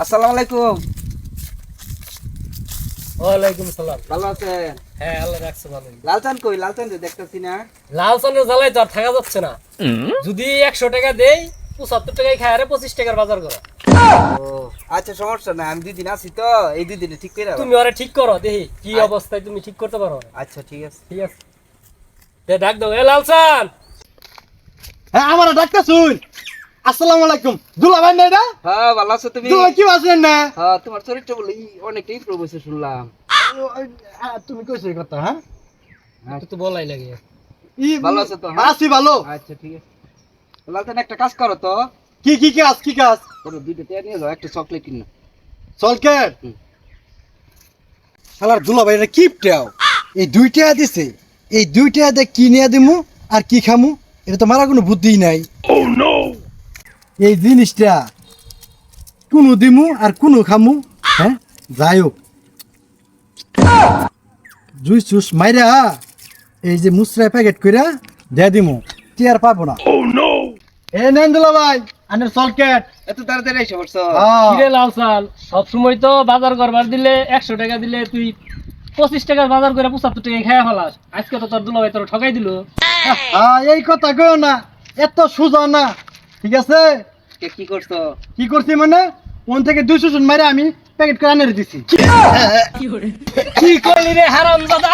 আসসালামু আলাইকুম। ওয়ালাইকুম সালাম। ভালো আছেন? হ্যাঁ, আল্লাহ রাখছে ভালো। লালচান কই? লালচান তো দেখতেছি না। লাল চন্দ্র জ্বালাই তো আর থাকা যাচ্ছে না। যদি 100 টাকা দেই 75 টাকায় খায় আরে 25 টাকার বাজার করা। ও আচ্ছা, সমস্যা নাই, আমি 2 দিন আছি তো, এই 2 দিনে ঠিক করে তুমি ওরে ঠিক করো, দেখি কি অবস্থায় তুমি ঠিক করতে পারো। আচ্ছা ঠিক আছে। ঠিক আছে, ডাক দাও। এ লালচান। হ্যাঁ, আমার ডাক্তার শুন। আসসালামু আলাইকুম। দুলা ভাই না এটা? হ্যাঁ, ভালো আছো তুমি? দুলা কি আছেন না? হ্যাঁ, তোমার চরিত্র বলে অনেকটাই ইমপ্রুভ হয়েছে শুনলাম। তুমি কইছো এই কথা? হ্যাঁ, তো বলাই লাগে। ভালো আছো তো? আছি ভালো। আচ্ছা ঠিক আছে। লালচান একটা কাজ করো তো, কি কি কাজ? কি কাজ? ধরো 2টা টাকা নিয়ে যাও, একটা চকলেট কিনো। সলকেট। হুম। শালার দুলা ভাই এটা কিপটাও। এই 2 টাকা দিছে, এই 2 টাকা দিয়ে কি নিয়ে দিমু আর কি খামু এটা তো মারা কোনো বুদ্ধি নাই। ও নো, এই জিনিসটা কোনো দিমু আর কোনো খামু। হ্যাঁ, যাই হোক জুস জুস মাইরা এই যে মুসরায় প্যাকেট কইরা দিয়ে দিমু, টিয়ার পাবো না। ও নো, এ নেন দুলা ভাই আনের সলকেট। এত তাড়াতাড়ি এসে পড়ছো? কিরে লালচান, সব সময় তো বাজার করবার দিলে 100 টাকা দিলে তুই 25 টাকার বাজার করে 75 টাকায় খায় ফেলাস। আজকে তো তোর দুলাভাই তোর ঠকাই দিল। এই কথা কইও না, এত সুজা না। ঠিক আছে, কি করছো? কি করছি মানে ওন থেকে 200 জন মাইরা আমি প্যাকেট করে আনে দিছি। কি করলি রে হারামজাদা?